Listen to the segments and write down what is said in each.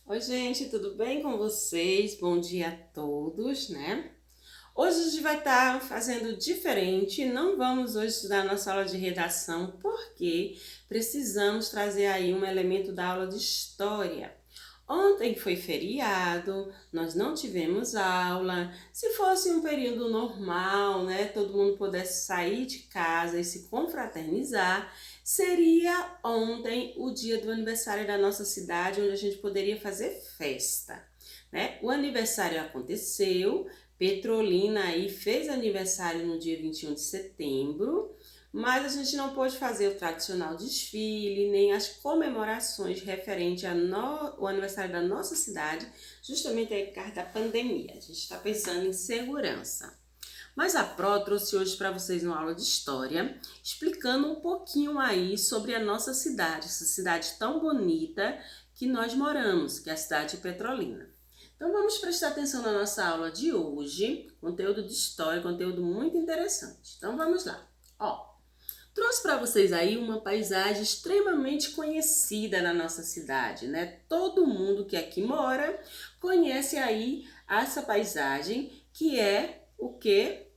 Oi, gente, tudo bem com vocês? Bom dia a todos, né? Hoje a gente vai estar fazendo diferente, não vamos hoje estudar nossa aula de redação, porque precisamos trazer aí um elemento da aula de história. Ontem foi feriado, nós não tivemos aula. Se fosse um período normal, né, todo mundo pudesse sair de casa e se confraternizar, seria ontem o dia do aniversário da nossa cidade, onde a gente poderia fazer festa, né? O aniversário aconteceu, Petrolina aí fez aniversário no dia 21 de setembro, mas a gente não pôde fazer o tradicional desfile, nem as comemorações referente ao aniversário da nossa cidade, justamente aí por causa da pandemia. A gente está pensando em segurança. Mas a Pro trouxe hoje para vocês uma aula de história, explicando um pouquinho aí sobre a nossa cidade, essa cidade tão bonita que nós moramos, que é a cidade de Petrolina. Então vamos prestar atenção na nossa aula de hoje, conteúdo de história, conteúdo muito interessante. Então vamos lá. Ó, trouxe para vocês aí uma paisagem extremamente conhecida na nossa cidade, né? Todo mundo que aqui mora conhece aí essa paisagem, que é o quê?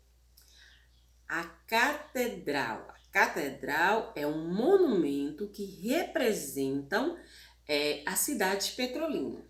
A catedral. A catedral é um monumento que representam a cidade de Petrolina.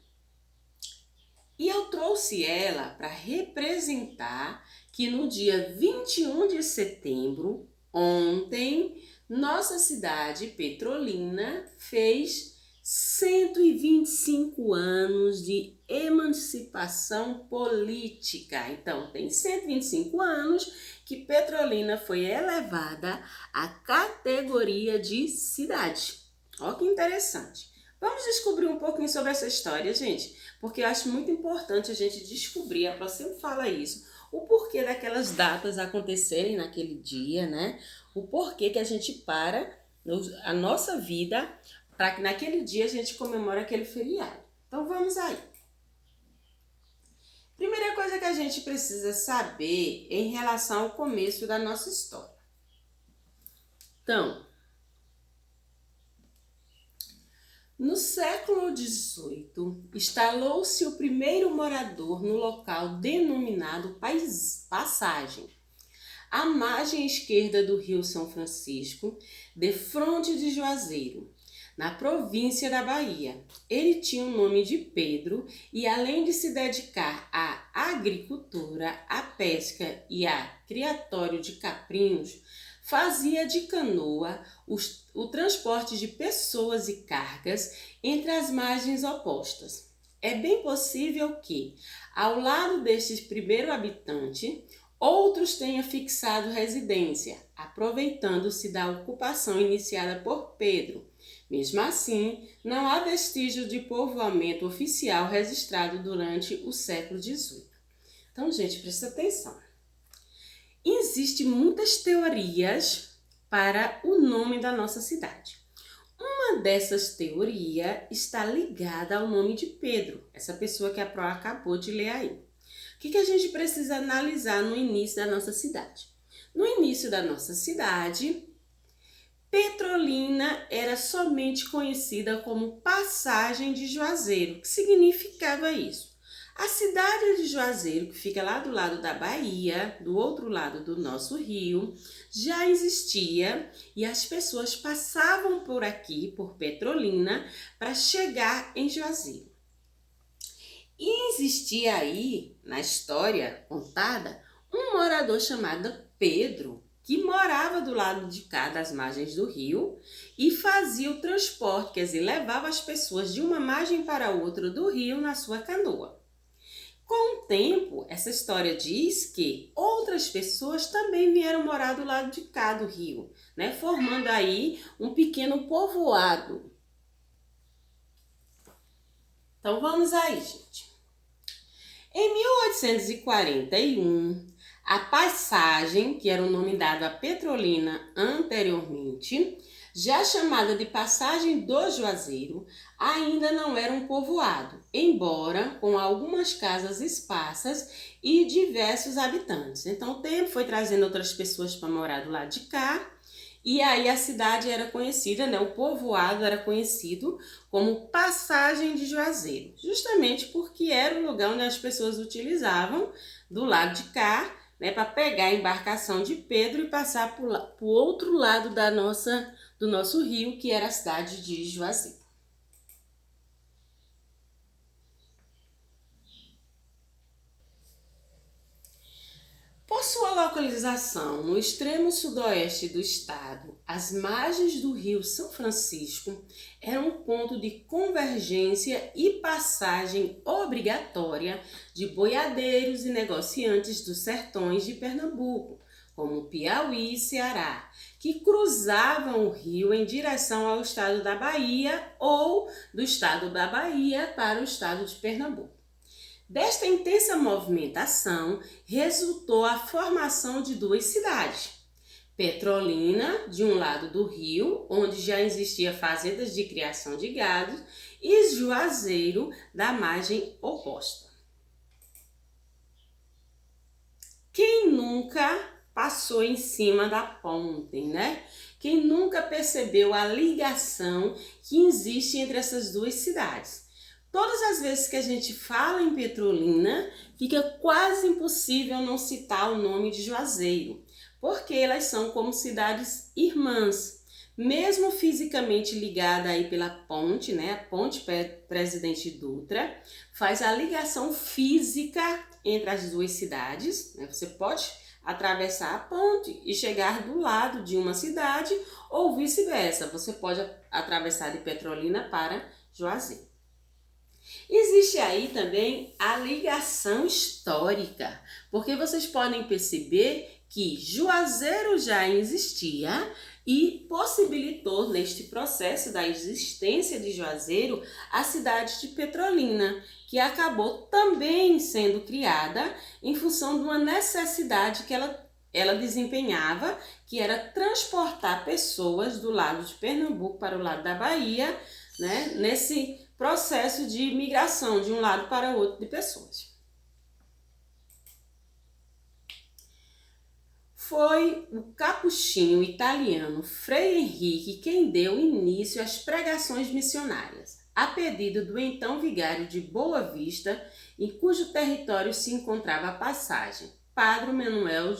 E eu trouxe ela para representar que no dia 21 de setembro, ontem, nossa cidade Petrolina fez 125 anos de emancipação política. Então, tem 125 anos que Petrolina foi elevada à categoria de cidade. Olha que interessante. Vamos descobrir um pouquinho sobre essa história, gente, porque eu acho muito importante a gente descobrir, a Pro sempre fala isso, o porquê daquelas datas acontecerem naquele dia, né? O porquê que a gente para a nossa vida para que naquele dia a gente comemore aquele feriado. Então vamos aí. Primeira coisa que a gente precisa saber em relação ao começo da nossa história. Então, no século XVIII, instalou-se o primeiro morador no local denominado Passagem, à margem esquerda do rio São Francisco, defronte de Juazeiro, na província da Bahia. Ele tinha o nome de Pedro e, além de se dedicar à agricultura, à pesca e a criatório de caprinos, fazia de canoa o transporte de pessoas e cargas entre as margens opostas. É bem possível que, ao lado deste primeiro habitante, outros tenham fixado residência, aproveitando-se da ocupação iniciada por Pedro. Mesmo assim, não há vestígio de povoamento oficial registrado durante o século XVIII. Então, gente, presta atenção. Existem muitas teorias para o nome da nossa cidade. Uma dessas teorias está ligada ao nome de Pedro, essa pessoa que a Pro acabou de ler aí. O que a gente precisa analisar no início da nossa cidade? No início da nossa cidade, Petrolina era somente conhecida como Passagem de Juazeiro. O que significava isso? A cidade de Juazeiro, que fica lá do lado da Bahia, do outro lado do nosso rio, já existia e as pessoas passavam por aqui, por Petrolina, para chegar em Juazeiro. E existia aí, na história contada, um morador chamado Pedro, que morava do lado de cá das margens do rio e fazia o transporte, quer dizer, levava as pessoas de uma margem para outra do rio na sua canoa. Com o tempo, essa história diz que outras pessoas também vieram morar do lado de cá do rio, né, formando aí um pequeno povoado. Então vamos aí, gente. Em 1841, a Passagem, que era o nome dado à Petrolina anteriormente, já chamada de Passagem do Juazeiro, ainda não era um povoado, embora com algumas casas esparsas e diversos habitantes. Então o tempo foi trazendo outras pessoas para morar do lado de cá E aí a cidade era conhecida, né, o povoado era conhecido como Passagem de Juazeiro, justamente porque era o lugar onde as pessoas utilizavam do lado de cá, né, para pegar a embarcação de Pedro e passar para o outro lado do nosso rio, que era a cidade de Juazeiro. Por sua localização no extremo sudoeste do estado, as margens do Rio São Francisco eram um ponto de convergência e passagem obrigatória de boiadeiros e negociantes dos sertões de Pernambuco, como Piauí e Ceará, que cruzavam o rio em direção ao estado da Bahia ou do estado da Bahia para o estado de Pernambuco. Desta intensa movimentação resultou a formação de duas cidades. Petrolina, de um lado do rio, onde já existiam fazendas de criação de gado, e Juazeiro, da margem oposta. Quem nunca passou em cima da ponte, né? Quem nunca percebeu a ligação que existe entre essas duas cidades? Todas as vezes que a gente fala em Petrolina, fica quase impossível não citar o nome de Juazeiro, porque elas são como cidades irmãs. Mesmo fisicamente ligada aí pela ponte, né? A ponte Presidente Dutra faz a ligação física entre as duas cidades, né? Você pode atravessar a ponte e chegar do lado de uma cidade ou vice-versa. Você pode atravessar de Petrolina para Juazeiro. Existe aí também a ligação histórica, porque vocês podem perceber que Juazeiro já existia e possibilitou neste processo da existência de Juazeiro a cidade de Petrolina, que acabou também sendo criada em função de uma necessidade que ela desempenhava, que era transportar pessoas do lado de Pernambuco para o lado da Bahia, né, nesse processo de migração de um lado para o outro de pessoas. Foi o capuchinho italiano Frei Henrique quem deu início às pregações missionárias, a pedido do então vigário de Boa Vista, em cujo território se encontrava a passagem, Padre Manuel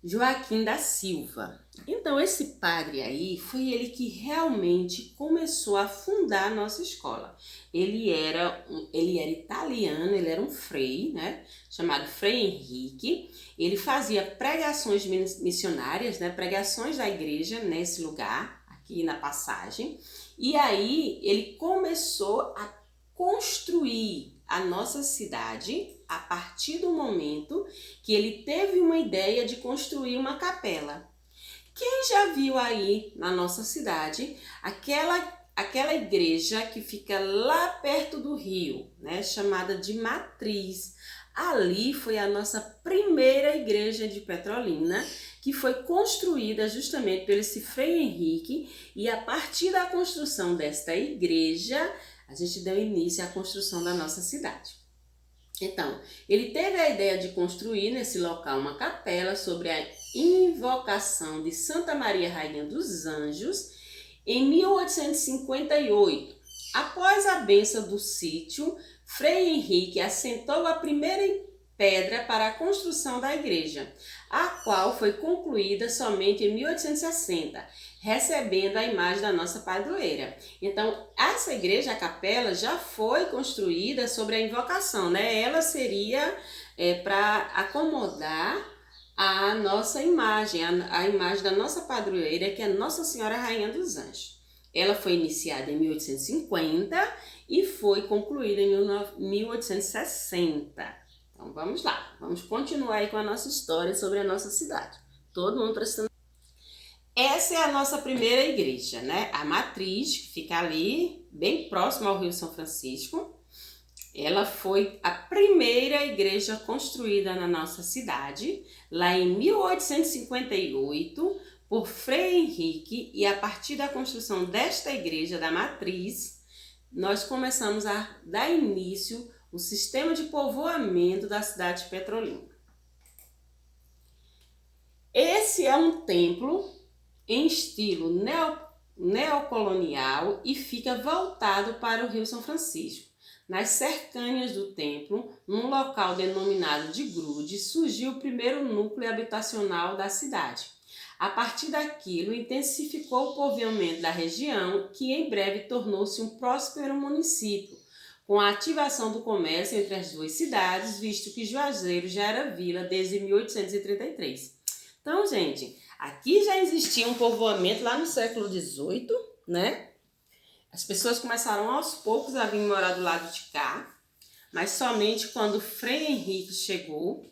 Joaquim da Silva. Então esse padre aí foi ele que realmente começou a fundar a nossa escola. Ele era italiano, ele era um frei, né, chamado Frei Henrique. Ele fazia pregações missionárias, né, pregações da igreja nesse lugar, aqui na passagem. E aí ele começou a construir a nossa cidade a partir do momento que ele teve uma ideia de construir uma capela. Quem já viu aí na nossa cidade aquela igreja que fica lá perto do rio, né, chamada de Matriz? Ali foi a nossa primeira igreja de Petrolina, que foi construída justamente pelo esse Frei Henrique, e a partir da construção desta igreja, a gente deu início à construção da nossa cidade. Então, ele teve a ideia de construir nesse local uma capela sobre a invocação de Santa Maria Rainha dos Anjos em 1858. Após a bênção do sítio, Frei Henrique assentou a primeira pedra para a construção da igreja, a qual foi concluída somente em 1860, recebendo a imagem da nossa padroeira. Então, essa igreja, a capela, já foi construída sobre a invocação, né? Ela seria para acomodar a nossa imagem, a imagem da nossa padroeira, que é Nossa Senhora Rainha dos Anjos. Ela foi iniciada em 1850 e foi concluída em 1860. Então vamos lá, vamos continuar aí com a nossa história sobre a nossa cidade. Todo mundo prestando. Essa é a nossa primeira igreja, né? A Matriz, que fica ali, bem próximo ao Rio São Francisco. Ela foi a primeira igreja construída na nossa cidade, lá em 1858, por Frei Henrique, e a partir da construção desta igreja da Matriz, nós começamos a dar início ao sistema de povoamento da cidade de Petrolina. Esse é um templo em estilo neocolonial e fica voltado para o Rio São Francisco. Nas cercanias do templo, num local denominado de Grude, surgiu o primeiro núcleo habitacional da cidade. A partir daquilo, intensificou o povoamento da região, que em breve tornou-se um próspero município, com a ativação do comércio entre as duas cidades, visto que Juazeiro já era vila desde 1833. Então, gente, aqui já existia um povoamento lá no século XVIII, né? As pessoas começaram aos poucos a vir morar do lado de cá, mas somente quando Frei Henrique chegou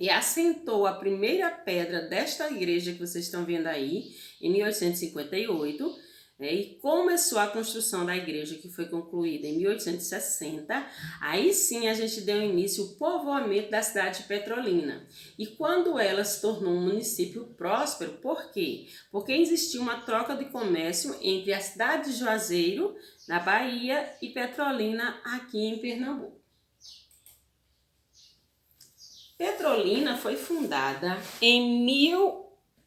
e assentou a primeira pedra desta igreja que vocês estão vendo aí, em 1858, né, e começou a construção da igreja, que foi concluída em 1860, aí sim a gente deu início ao povoamento da cidade de Petrolina. E quando ela se tornou um município próspero, por quê? Porque existia uma troca de comércio entre a cidade de Juazeiro, na Bahia, e Petrolina, aqui em Pernambuco. Petrolina foi fundada em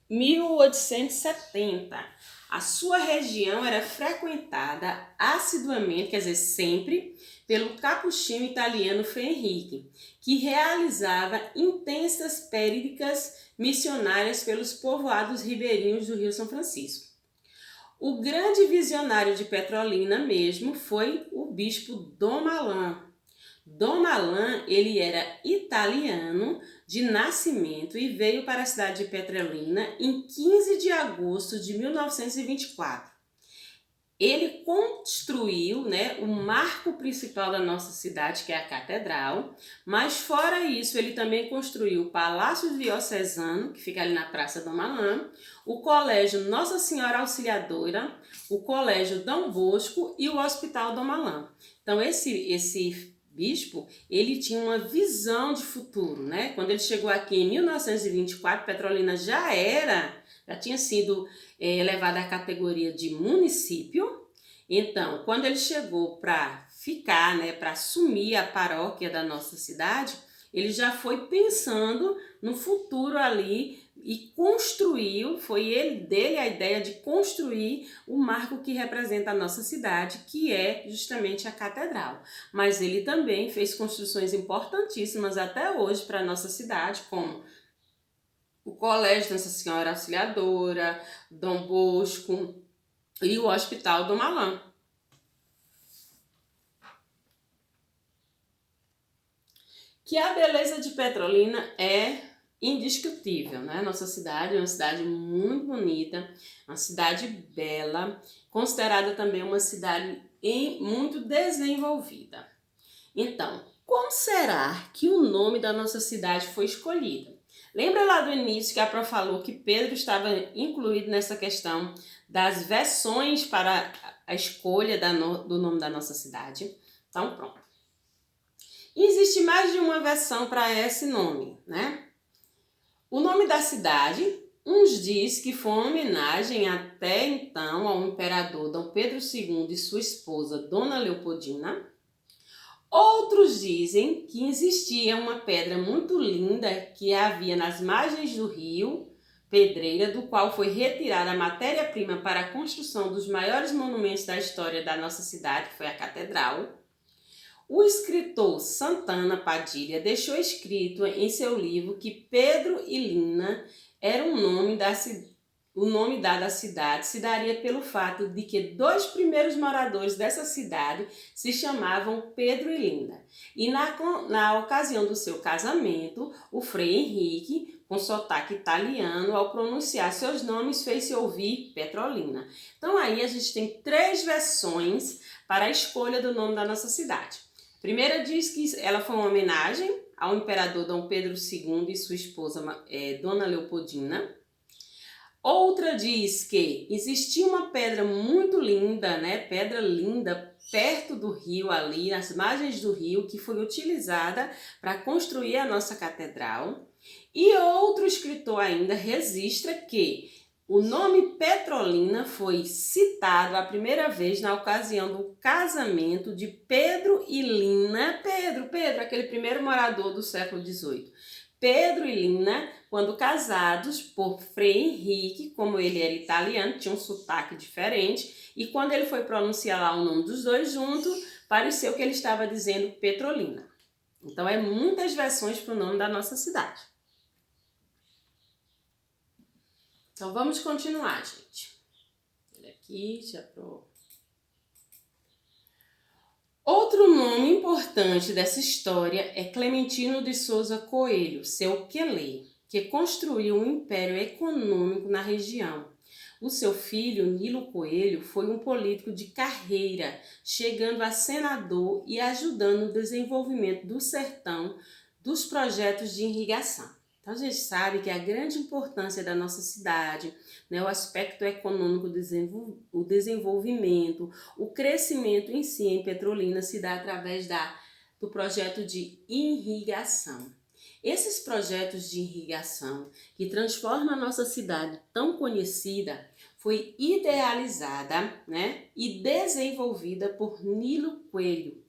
1870. A sua região era frequentada assiduamente, quer dizer, sempre, pelo capuchinho italiano Frei Henrique, que realizava intensas périplicas missionárias pelos povoados ribeirinhos do Rio São Francisco. O grande visionário de Petrolina mesmo foi o bispo Dom Malan. Dom Malan, ele era italiano de nascimento e veio para a cidade de Petrolina em 15 de agosto de 1924. Ele construiu, né, o marco principal da nossa cidade, que é a catedral, mas fora isso, ele também construiu o Palácio Diocesano, que fica ali na Praça Dom Malan, o Colégio Nossa Senhora Auxiliadora, o Colégio Dom Bosco e o Hospital Dom Malan. Então, esse bispo, ele tinha uma visão de futuro, né? Quando ele chegou aqui em 1924, Petrolina já tinha sido elevada à categoria de município. Então, quando ele chegou para ficar, né, para assumir a paróquia da nossa cidade, ele já foi pensando no futuro ali e construiu, foi dele a ideia de construir o marco que representa a nossa cidade, que é justamente a catedral. Mas ele também fez construções importantíssimas até hoje para a nossa cidade, como o Colégio Nossa Senhora Auxiliadora, Dom Bosco e o Hospital Dom Malan. Que a beleza de Petrolina é indiscutível, né? Nossa cidade é uma cidade muito bonita, uma cidade bela, considerada também uma cidade muito desenvolvida. Então, como será que o nome da nossa cidade foi escolhido? Lembra lá do início que a Pro falou que Pedro estava incluído nessa questão das versões para a escolha do nome da nossa cidade? Então, pronto. Existe mais de uma versão para esse nome, né? O nome da cidade, uns diz que foi uma homenagem até então ao imperador Dom Pedro II e sua esposa Dona Leopoldina. Outros dizem que existia uma pedra muito linda que havia nas margens do rio Pedreira, do qual foi retirada a matéria-prima para a construção dos maiores monumentos da história da nossa cidade, que foi a catedral. O escritor Santana Padilha deixou escrito em seu livro que Pedro e Lina era o nome dado à cidade se daria pelo fato de que dois primeiros moradores dessa cidade se chamavam Pedro e Linda. E na ocasião do seu casamento, o Frei Henrique, com sotaque italiano, ao pronunciar seus nomes, fez-se ouvir Petrolina. Então aí a gente tem três versões para a escolha do nome da nossa cidade. A primeira diz que ela foi uma homenagem ao imperador Dom Pedro II e sua esposa Dona Leopoldina. Outra diz que existia uma pedra muito linda, né? Pedra linda, perto do rio ali, nas margens do rio, que foi utilizada para construir a nossa catedral. E outro escritor ainda registra que o nome Petrolina foi citado a primeira vez na ocasião do casamento de Pedro e Lina. Pedro, aquele primeiro morador do século XVIII. Pedro e Lina, quando casados por Frei Henrique, como ele era italiano, tinha um sotaque diferente, e quando ele foi pronunciar lá o nome dos dois juntos, pareceu que ele estava dizendo Petrolina. Então, é muitas versões para o nome da nossa cidade. Então, vamos continuar, gente. Olha aqui, já pro... Outro nome importante dessa história é Clementino de Souza Coelho, seu quelé, que construiu um império econômico na região. O seu filho, Nilo Coelho, foi um político de carreira, chegando a senador e ajudando no desenvolvimento do sertão dos projetos de irrigação. Então, a gente sabe que a grande importância da nossa cidade, né, o aspecto econômico, o desenvolvimento, o crescimento em si em Petrolina se dá através do projeto de irrigação. Esses projetos de irrigação que transformam a nossa cidade tão conhecida foi idealizada, né, e desenvolvida por Nilo Coelho.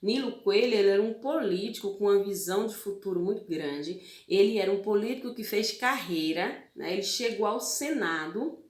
Nilo Coelho, ele era um político com uma visão de futuro muito grande. Ele era um político que fez carreira, né? Ele chegou ao Senado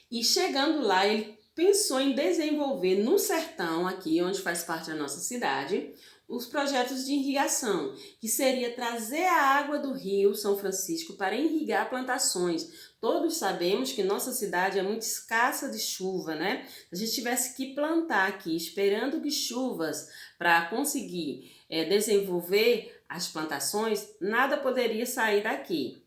e, chegando lá, ele pensou em desenvolver no sertão, aqui onde faz parte da nossa cidade, os projetos de irrigação, que seria trazer a água do Rio São Francisco para irrigar plantações. Todos sabemos que nossa cidade é muito escassa de chuva, né? Se a gente tivesse que plantar aqui, esperando que chuvas para conseguir desenvolver as plantações, nada poderia sair daqui.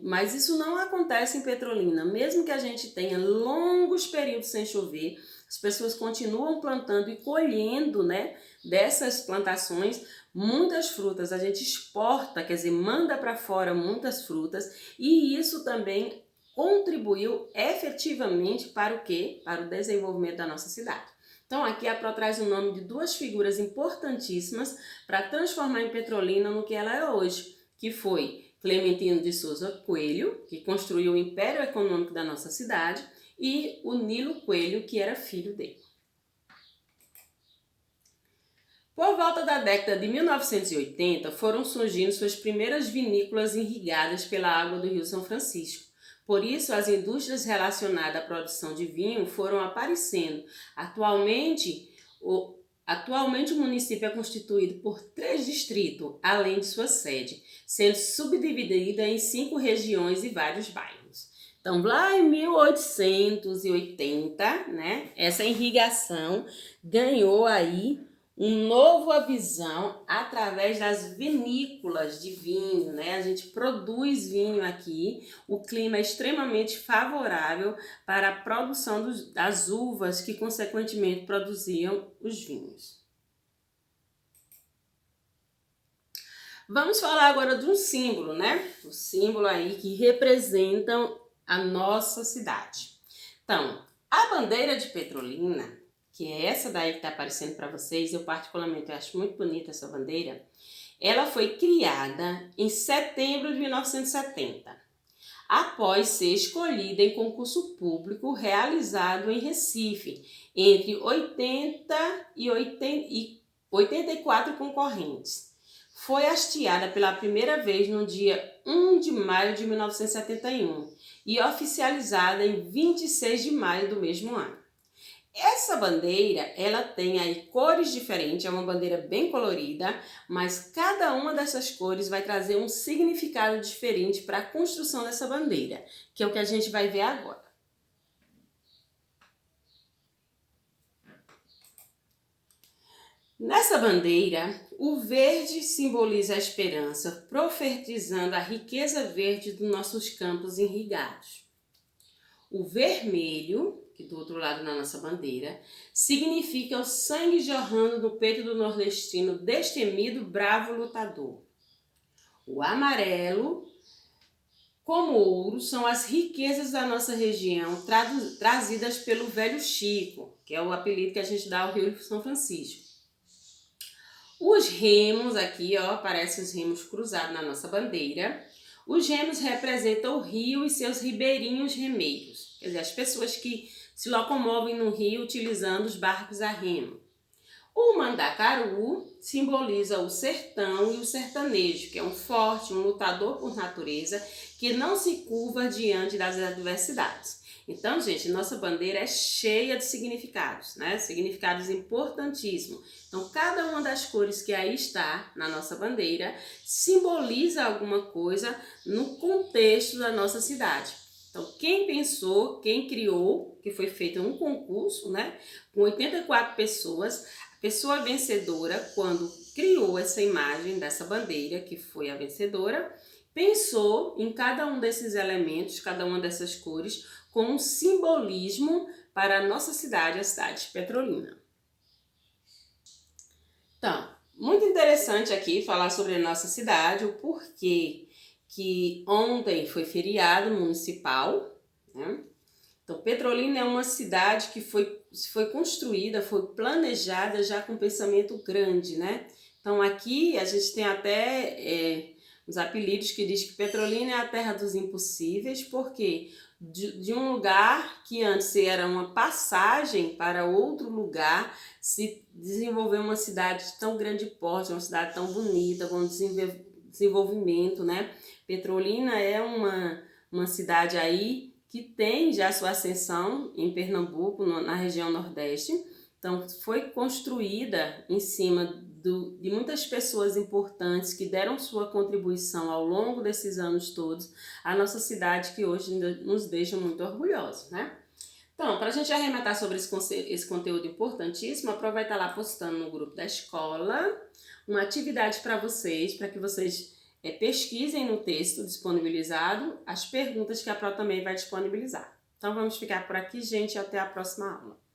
Mas isso não acontece em Petrolina. Mesmo que a gente tenha longos períodos sem chover, as pessoas continuam plantando e colhendo, né, dessas plantações muitas frutas. A gente exporta, quer dizer, manda para fora muitas frutas, e isso também contribuiu efetivamente para o quê? Para o desenvolvimento da nossa cidade. Então aqui a Pro traz o nome de duas figuras importantíssimas para transformar em Petrolina no que ela é hoje, que foi Clementino de Souza Coelho, que construiu o império econômico da nossa cidade, e o Nilo Coelho, que era filho dele. Por volta da década de 1980, foram surgindo suas primeiras vinícolas irrigadas pela água do Rio São Francisco. Por isso, as indústrias relacionadas à produção de vinho foram aparecendo. Atualmente, o município é constituído por 3 distritos, além de sua sede, sendo subdividida em 5 regiões e vários bairros. Então, lá em 1880, né, essa irrigação ganhou aí uma nova visão através das vinícolas de vinho, né? A gente produz vinho aqui, o clima é extremamente favorável para a produção das uvas que consequentemente produziam os vinhos. Vamos falar agora de um símbolo, né? O símbolo aí que representam a nossa cidade. Então, a bandeira de Petrolina, que é essa daí que está aparecendo para vocês, eu particularmente acho muito bonita essa bandeira, ela foi criada em setembro de 1970, após ser escolhida em concurso público realizado em Recife, entre 80 e 84 concorrentes. Foi hasteada pela primeira vez no dia 1 de maio de 1971 e oficializada em 26 de maio do mesmo ano. Essa bandeira, ela tem aí cores diferentes, é uma bandeira bem colorida, mas cada uma dessas cores vai trazer um significado diferente para a construção dessa bandeira, que é o que a gente vai ver agora. Nessa bandeira, o verde simboliza a esperança, profetizando a riqueza verde dos nossos campos irrigados. O vermelho, que do outro lado na nossa bandeira, significa o sangue jorrando no peito do nordestino destemido, bravo lutador. O amarelo, como ouro, são as riquezas da nossa região trazidas pelo velho Chico, que é o apelido que a gente dá ao Rio São Francisco. Os remos aqui, ó, aparecem os remos cruzados na nossa bandeira. Os remos representam o rio e seus ribeirinhos remeiros, quer dizer, as pessoas que se locomovem no rio utilizando os barcos a remo. O mandacaru simboliza o sertão e o sertanejo, que é um forte, um lutador por natureza, que não se curva diante das adversidades. Então, gente, nossa bandeira é cheia de significados, né? Significados importantíssimos. Então, cada uma das cores que aí está na nossa bandeira simboliza alguma coisa no contexto da nossa cidade. Então, quem pensou, quem criou, que foi feito um concurso, né? Com 84 pessoas, a pessoa vencedora, quando criou essa imagem dessa bandeira, que foi a vencedora, pensou em cada um desses elementos, cada uma dessas cores, com um simbolismo para a nossa cidade, a cidade de Petrolina. Então, muito interessante aqui falar sobre a nossa cidade, o porquê que ontem foi feriado municipal, né? Então, Petrolina é uma cidade que foi construída, foi planejada já com pensamento grande, né? Então, aqui a gente tem até os apelidos que diz que Petrolina é a terra dos impossíveis, porque de um lugar que antes era uma passagem para outro lugar, se desenvolveu uma cidade de tão grande porte, uma cidade tão bonita, com desenvolvimento, né? Petrolina é uma cidade aí que tem já sua ascensão em Pernambuco, na região Nordeste. Então, foi construída em cima de muitas pessoas importantes que deram sua contribuição ao longo desses anos todos à nossa cidade, que hoje nos deixa muito orgulhosos, né? Então, para a gente arrematar sobre esse conteúdo importantíssimo, aproveita lá postando no grupo da escola uma atividade para que vocês pesquisem no texto disponibilizado as perguntas que a Pro também vai disponibilizar. Então, vamos ficar por aqui, gente, até a próxima aula.